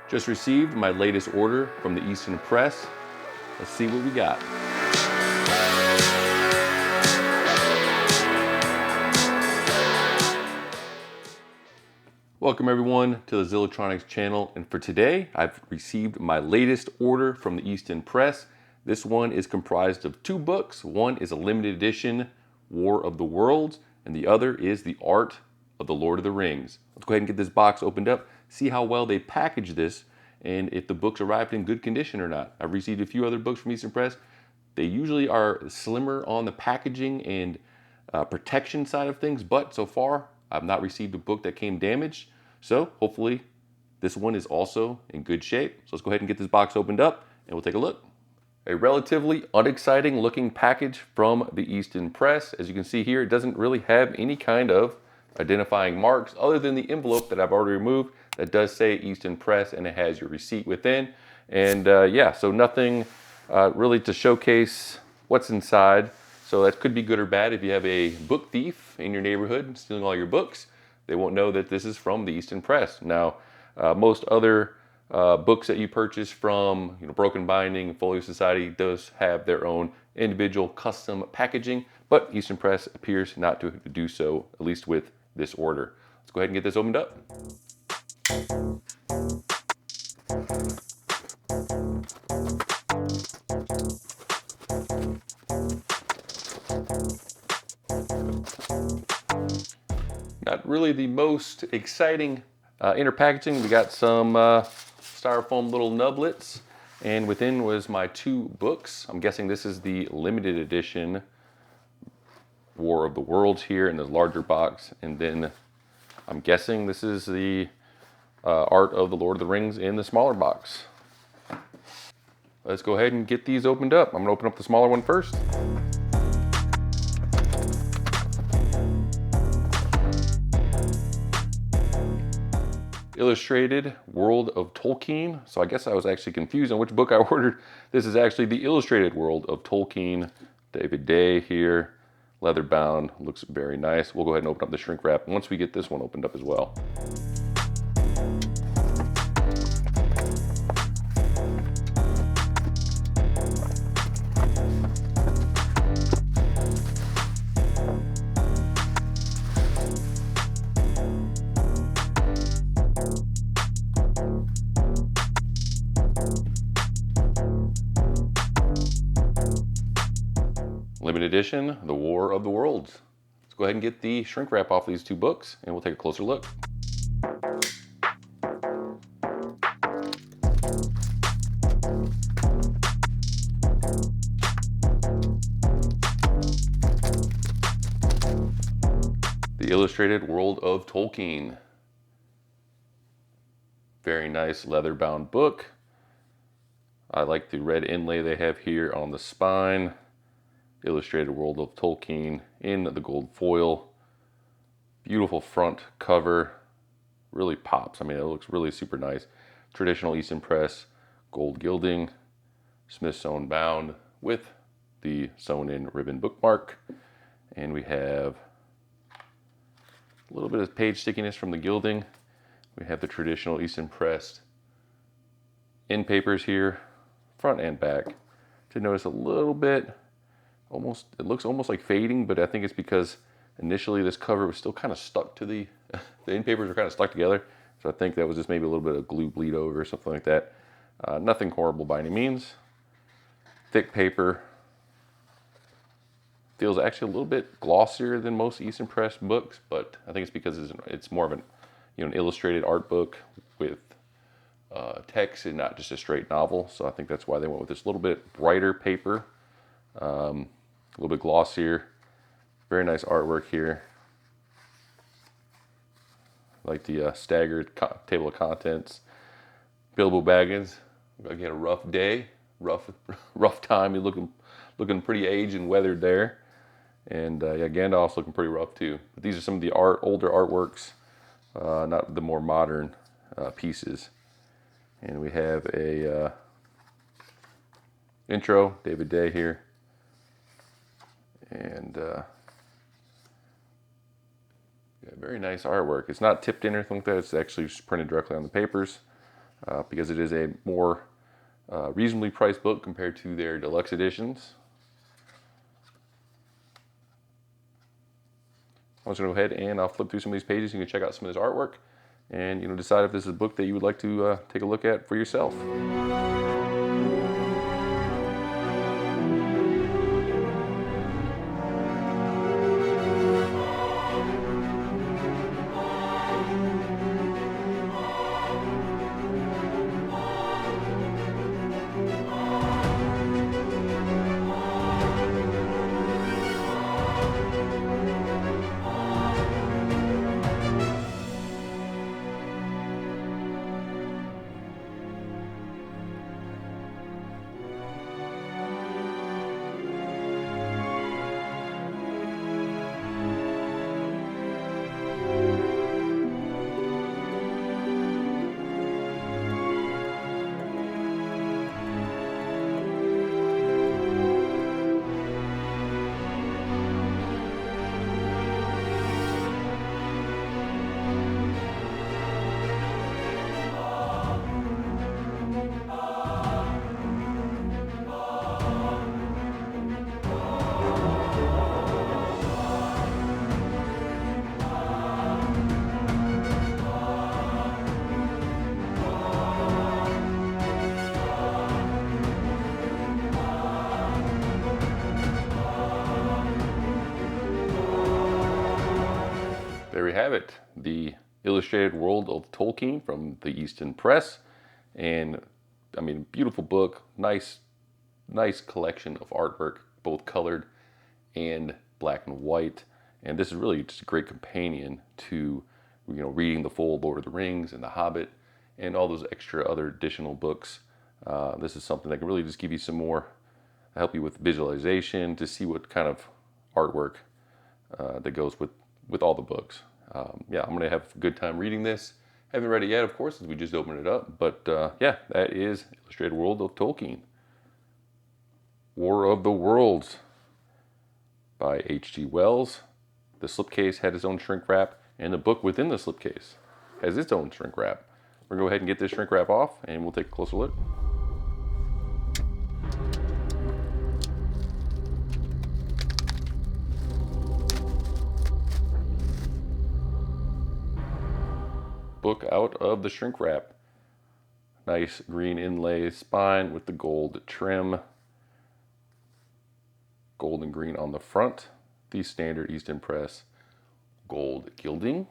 Just received my latest order from the Easton Press. Let's see what we got. Welcome everyone to the Zillotronics channel, and for today I've received my latest order from the Easton Press. This one is comprised of two books. One is a limited edition War of the Worlds, and the other is The Art of the Lord of the Rings. Let's go ahead and get this box opened up, see how well they package this, and if the books arrived in good condition or not. I've received a few other books from Easton Press. They usually are slimmer on the packaging and protection side of things, but so far I've not received a book that came damaged. So hopefully this one is also in good shape. So let's go ahead and get this box opened up and we'll take a look. A relatively unexciting looking package from the Easton Press. As you can see here, it doesn't really have any kind of identifying marks other than the envelope that I've already removed that does say Easton Press, and it has your receipt within. And yeah, so nothing really to showcase what's inside. So that could be good or bad. If you have a book thief in your neighborhood stealing all your books, they won't know that this is from the Easton Press. Now, most other books that you purchase from Broken Binding, Folio Society does have their own individual custom packaging, but Easton Press appears not to do so, at least with this order. Let's go ahead and get this opened up. Not really the most exciting inner packaging. We got some styrofoam little nublets, and within was my two books. I'm guessing this is the limited edition War of the Worlds here in the larger box, and then I'm guessing this is the Art of the Lord of the Rings in the smaller box. Let's go ahead and get these opened up. I'm gonna open up the smaller one first. Illustrated World of Tolkien. So I guess I was actually confused on which book I ordered. This is actually the Illustrated World of Tolkien. David Day here, leather bound, looks very nice. We'll go ahead and open up the shrink wrap once we get this one opened up as well. Limited edition, The War of the Worlds. Let's go ahead and get the shrink wrap off these two books and we'll take a closer look. The Illustrated World of Tolkien. Very nice leather bound book. I like the red inlay they have here on the spine. Illustrated World of Tolkien in the gold foil. Beautiful front cover. Really pops. I mean, it looks really super nice. Traditional Easton Press gold gilding. Smith sewn bound with the sewn in ribbon bookmark. And we have a little bit of page stickiness from the gilding. We have the traditional Easton Press end papers here, front and back. To notice a little bit, it looks almost like fading, but I think it's because initially this cover was still kind of stuck to the end papers were kind of stuck together. So I think that was just maybe a little bit of glue bleed over or something like that. Nothing horrible by any means. Thick paper. Feels actually a little bit glossier than most Easton Press books, but I think it's because it's more of an illustrated art book with text and not just a straight novel. So I think that's why they went with this little bit brighter paper. A little bit glossier. Very nice artwork here. I like the staggered table of contents. Bilbo Baggins, again, a rough day, rough time. You're looking pretty aged and weathered there. And yeah, Gandalf's looking pretty rough too. But these are some of the older artworks, not the more modern pieces. And we have a intro, David Day here. And yeah, very nice artwork. It's not tipped in or anything like that. It's actually just printed directly on the papers. because it is a more reasonably priced book compared to their deluxe editions. I'm just going to go ahead and I'll flip through some of these pages. You can check out some of this artwork and decide if this is a book that you would like to take a look at for yourself. There we have it, the Illustrated World of Tolkien from the Easton Press. And I mean, beautiful book, nice collection of artwork, both colored and black and white. And this is really just a great companion to reading the full Lord of the Rings and The Hobbit and all those extra other additional books. This is something that can really just give you some more, help you with visualization, to see what kind of artwork that goes with all the books. Yeah, I'm gonna have a good time reading this. Haven't read it yet, of course, since we just opened it up. But yeah, that is Illustrated World of Tolkien, War of the Worlds by H.G. Wells. The slipcase had its own shrink wrap, and the book within the slipcase has its own shrink wrap. We're gonna go ahead and get this shrink wrap off, and we'll take a closer look. Book out of the shrink wrap. Nice green inlay spine with the gold trim. Gold and green on the front. The standard Easton Press gold gilding.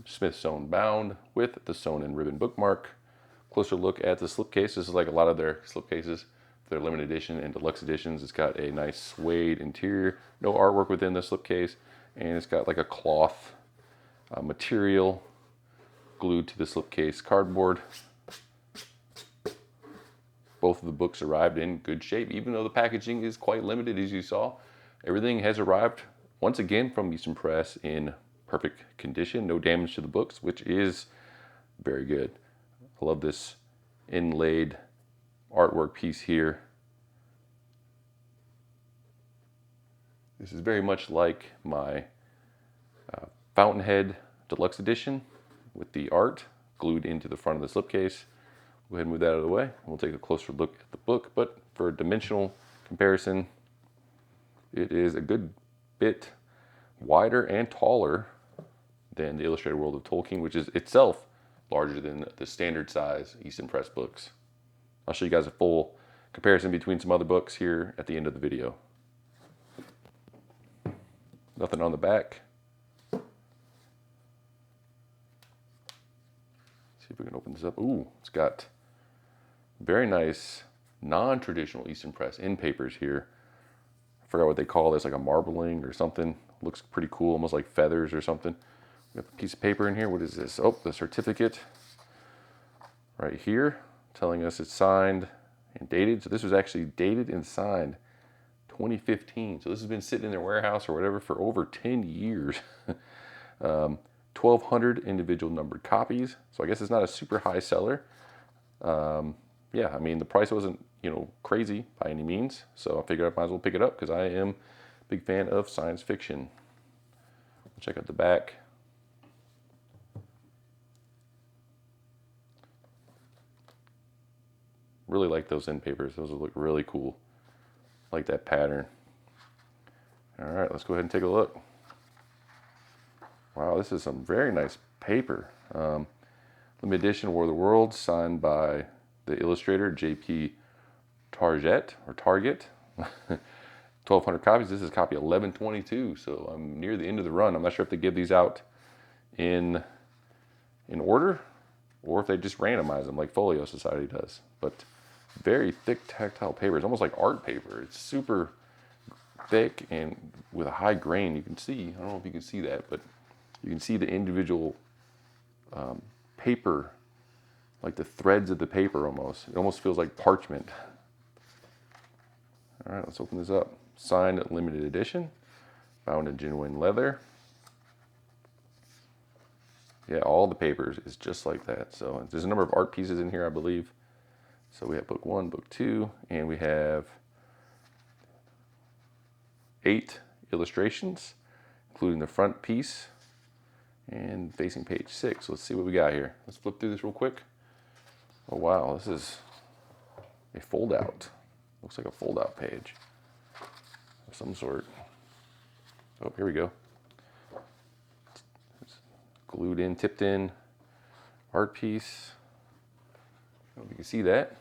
Smith sewn bound with the sewn in ribbon bookmark. Closer look at the slipcase. This is like a lot of their slipcases, their limited edition and deluxe editions. It's got a nice suede interior, no artwork within the slipcase, and it's got like a cloth material glued to the slipcase cardboard. Both of the books arrived in good shape, even though the packaging is quite limited, as you saw. Everything has arrived once again from Easton Press in perfect condition, no damage to the books, which is very good. I love this inlaid artwork piece here. This is very much like my Fountainhead Deluxe Edition with the art glued into the front of the slipcase. Go ahead and move that out of the way. We'll take a closer look at the book, but for a dimensional comparison, it is a good bit wider and taller than the Illustrated World of Tolkien, which is itself larger than the standard size Easton Press books. I'll show you guys a full comparison between some other books here at the end of the video. Nothing on the back. See if we can open this up. Ooh, it's got very nice non-traditional Easton Press end papers here. I forgot what they call this, like a marbling or something. Looks pretty cool, almost like feathers or something. We have a piece of paper in here. What is this? Oh, the certificate right here telling us it's signed and dated. So this was actually dated and signed 2015. So this has been sitting in their warehouse or whatever for over 10 years. 1,200 individual numbered copies. So I guess it's not a super high seller. Yeah, I mean, the price wasn't, crazy by any means. So I figured I might as well pick it up because I am a big fan of science fiction. Check out the back. Really like those end papers. Those look really cool. Like that pattern. All right, let's go ahead and take a look. Wow, this is some very nice paper. Limited edition War of the Worlds, signed by the illustrator J.P. Target. 1,200 copies. This is copy 1122, so I'm near the end of the run. I'm not sure if they give these out in order or if they just randomize them like Folio Society does. But very thick tactile paper. It's almost like art paper. It's super thick and with a high grain. You can see, I don't know if you can see that, but you can see the individual paper, like the threads of the paper almost. It almost feels like parchment. All right, let's open this up. Signed limited edition, bound in genuine leather. Yeah, all the papers is just like that. So there's a number of art pieces in here, I believe. So we have book 1, book 2, and we have 8 illustrations, including the front piece and facing page 6. Let's see what we got here. Let's flip through this real quick. Oh wow, this is a fold out. Looks like a fold out page of some sort. Oh, here we go. It's glued in, tipped in, art piece. I don't know if you can see that.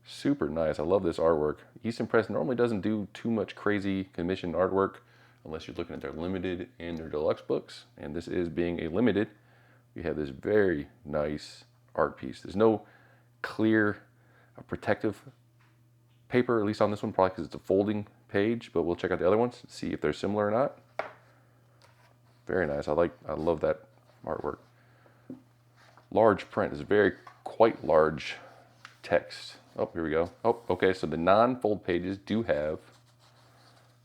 Super nice. I love this artwork. Easton Press normally doesn't do too much crazy commissioned artwork unless you're looking at their limited and their deluxe books. And this is being a limited. We have this very nice art piece. There's no clear protective paper, at least on this one, probably because it's a folding page, but we'll check out the other ones to see if they're similar or not. Very nice. I love that artwork. Large print is very quite large text. Oh, here we go. Oh, okay, so the non-fold pages do have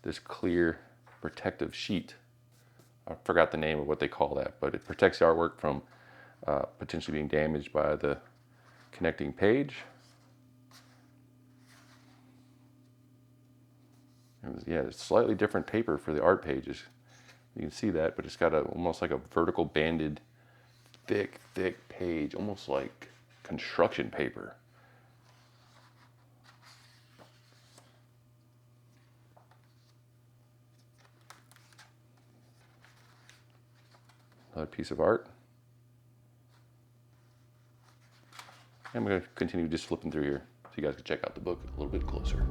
this clear protective sheet. I forgot the name of what they call that, but it protects the artwork from potentially being damaged by the connecting page. Yeah, it's slightly different paper for the art pages. You can see that, but it's got almost like a vertical banded, thick page, almost like construction paper. Another piece of art. And I'm going to continue just flipping through here so you guys can check out the book a little bit closer.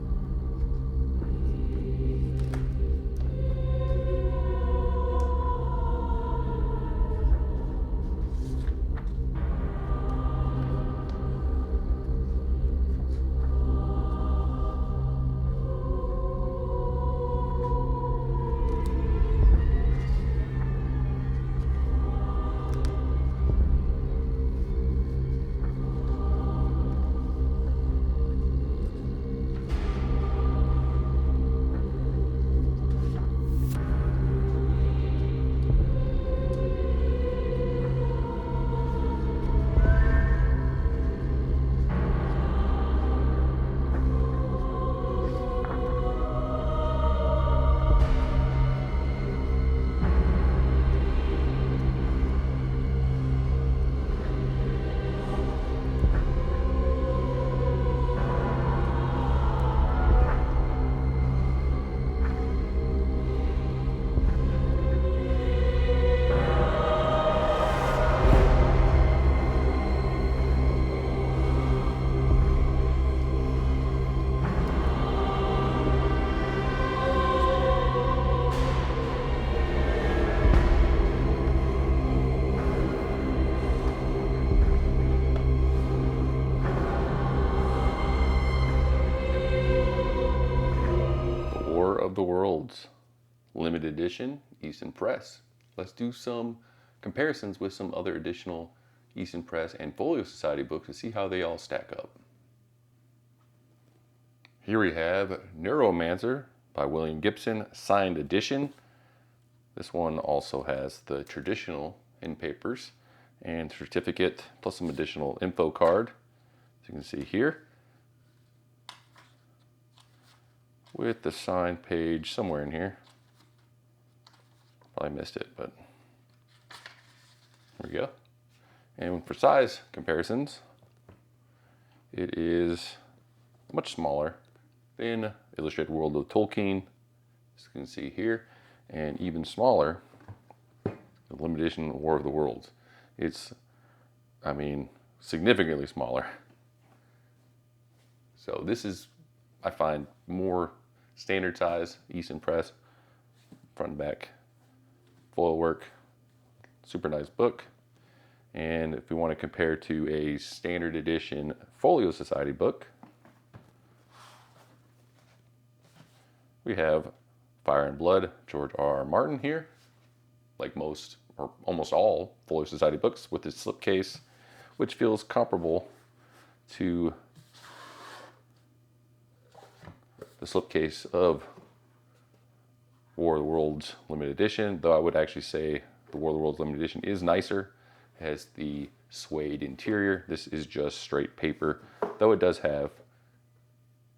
Of the Worlds, limited edition, Easton Press. Let's do some comparisons with some other additional Easton Press and Folio Society books to see how they all stack up. Here we have Neuromancer by William Gibson, signed edition. This one also has the traditional end papers and certificate, plus some additional info card, as you can see here, with the signed page somewhere in here. Probably missed it, but there we go. And for size comparisons, It is much smaller than Illustrated World of Tolkien, as you can see here, and even smaller, the limited edition War of the Worlds. It's, I mean, significantly smaller. So this is, I find, more standard size, Easton Press, front and back, foil work, super nice book. And if we want to compare to a standard edition Folio Society book, we have Fire and Blood, George.R.R. Martin here, like most or almost all Folio Society books, with its slipcase, which feels comparable to the slipcase of War of the Worlds limited edition, though I would actually say the War of the Worlds limited edition is nicer. It has the suede interior. This is just straight paper, though it does have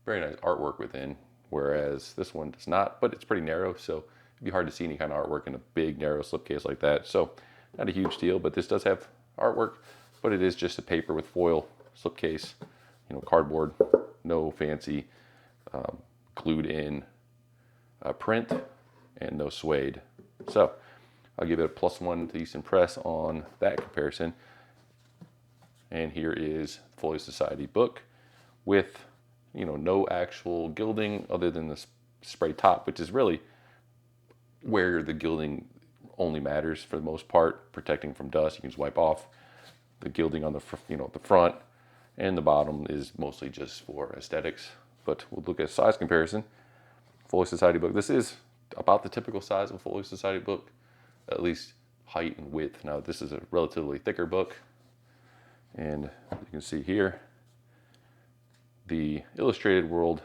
very nice artwork within, whereas this one does not, but it's pretty narrow, so it'd be hard to see any kind of artwork in a big narrow slipcase like that. So not a huge deal, but this does have artwork, but it is just a paper with foil slipcase, cardboard, no fancy glued in print, and no suede. So I'll give it a +1 to Easton Press on that comparison. And here is Folio Society book with, no actual gilding other than the spray top, which is really where the gilding only matters for the most part, protecting from dust. You can just wipe off the gilding on the the front, and the bottom is mostly just for aesthetics. But we'll look at size comparison. Folio Society book. This is about the typical size of a Folio Society book, at least height and width. Now this is a relatively thicker book, and you can see here the Illustrated World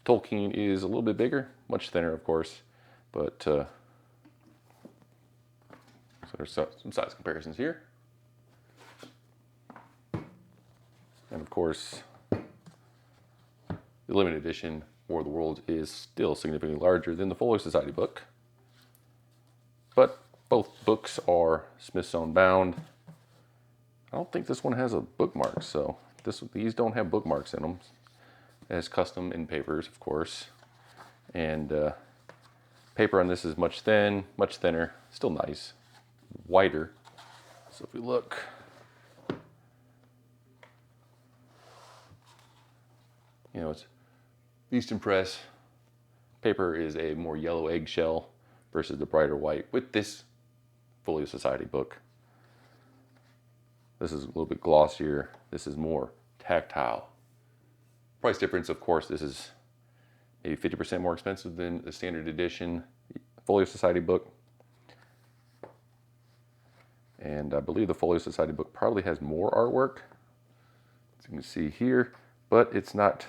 Tolkien is a little bit bigger, much thinner of course, but so there's some size comparisons here. And of course the limited edition War of the Worlds is still significantly larger than the Folio Society book. But both books are Smithsonian bound. I don't think this one has a bookmark, so these don't have bookmarks in them. It has custom in papers, of course. And paper on this is much thinner, still nice, whiter. So if we look, it's Easton Press. Paper is a more yellow eggshell versus the brighter white with this Folio Society book. This is a little bit glossier. This is more tactile. Price difference, of course, this is maybe 50% more expensive than the standard edition Folio Society book. And I believe the Folio Society book probably has more artwork, as you can see here, but it's not,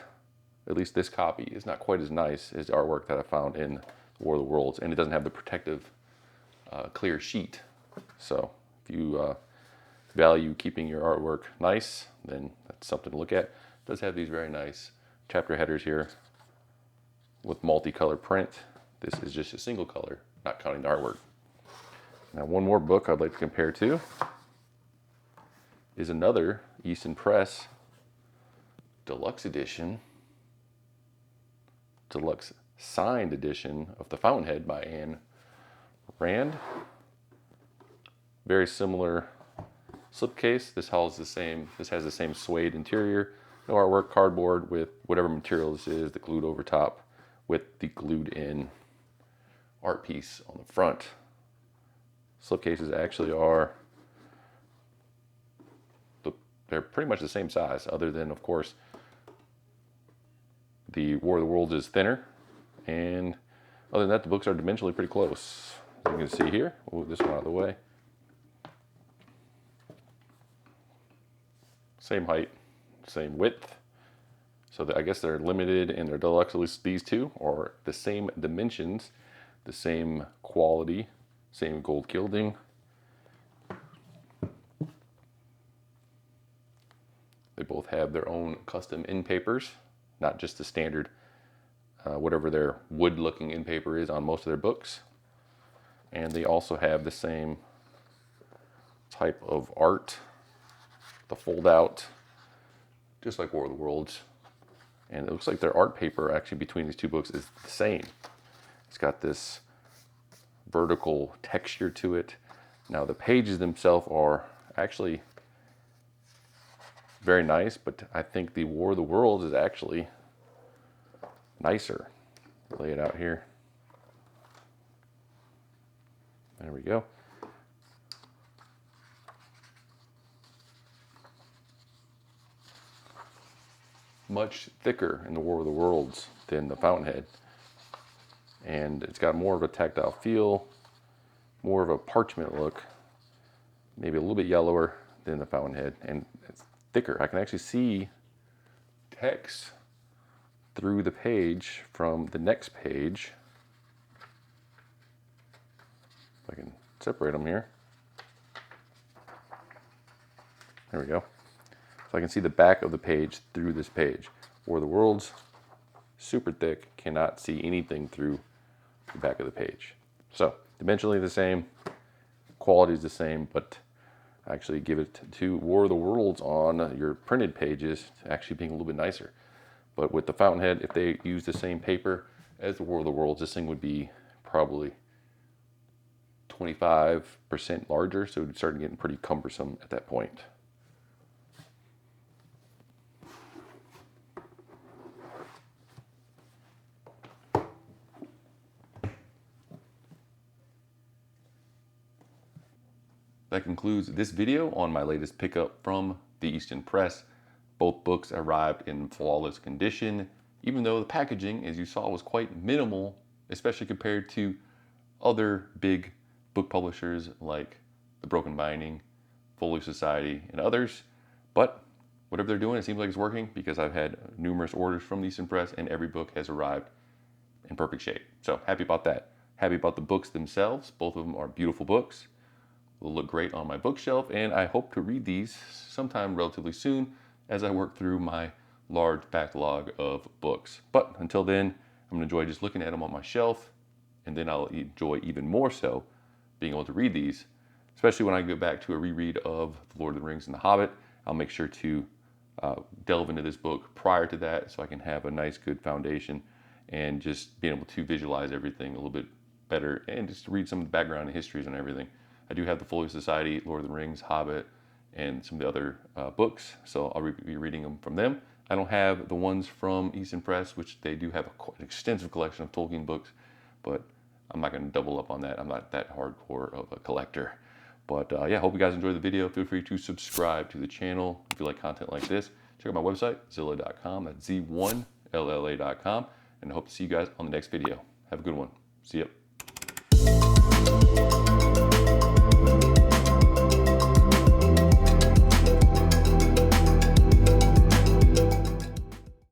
at least this copy, is not quite as nice as the artwork that I found in War of the Worlds, and it doesn't have the protective clear sheet. So if you value keeping your artwork nice, then that's something to look at. It does have these very nice chapter headers here with multicolored print. This is just a single color, not counting the artwork. Now one more book I'd like to compare to is another Easton Press deluxe edition, deluxe signed edition of The Fountainhead by Ayn Rand. Very similar slipcase. This has the same suede interior, no artwork, cardboard with whatever material this is, the glued over top with the glued in art piece on the front. Slipcases actually they're pretty much the same size, other than of course the War of the Worlds is thinner, and other than that the books are dimensionally pretty close. As you can see here, we'll move this one out of the way. Same height, same width. So I guess they're limited and they're deluxe, at least these two, are the same dimensions, the same quality, same gold gilding. They both have their own custom in papers, not just the standard, whatever their wood looking in paper is on most of their books. And they also have the same type of art, the fold out just like War of the Worlds. And it looks like their art paper actually between these two books is the same. It's got this vertical texture to it. Now the pages themselves are actually very nice, but I think the War of the Worlds is actually nicer. Lay it out here. There we go. Much thicker in the War of the Worlds than the Fountainhead. And it's got more of a tactile feel, more of a parchment look, maybe a little bit yellower than the Fountainhead, and it's thicker. I can actually see text through the page from the next page. If I can separate them here. There we go. So I can see the back of the page through this page. War of the Worlds, super thick, cannot see anything through the back of the page. So dimensionally the same, quality is the same, but I actually give it to War of the Worlds on your printed pages actually being a little bit nicer. But with the Fountainhead, if they use the same paper as the War of the Worlds, this thing would be probably 25% larger, so it would start getting pretty cumbersome at that point. That concludes this video on my latest pickup from the Easton Press. Both books arrived in flawless condition, even though the packaging, as you saw, was quite minimal, especially compared to other big book publishers like The Broken Binding, Folio Society, and others. But whatever they're doing, it seems like it's working because I've had numerous orders from the Easton Press and every book has arrived in perfect shape. So happy about that. Happy about the books themselves. Both of them are beautiful books. Will look great on my bookshelf, and I hope to read these sometime relatively soon as I work through my large backlog of books. But until then, I'm gonna enjoy just looking at them on my shelf, and then I'll enjoy even more so being able to read these, especially when I go back to a reread of The Lord of the Rings and The Hobbit. I'll make sure to delve into this book prior to that so I can have a nice good foundation and just being able to visualize everything a little bit better and just read some of the background and histories and everything. I do have the Folio Society, Lord of the Rings, Hobbit, and some of the other books, so I'll be reading them from them. I don't have the ones from Easton Press, which they do have an extensive collection of Tolkien books, but I'm not going to double up on that. I'm not that hardcore of a collector. But yeah, hope you guys enjoyed the video. Feel free to subscribe to the channel if you like content like this. Check out my website, zilla.com. That's Z1LLA.com. And I hope to see you guys on the next video. Have a good one. See ya.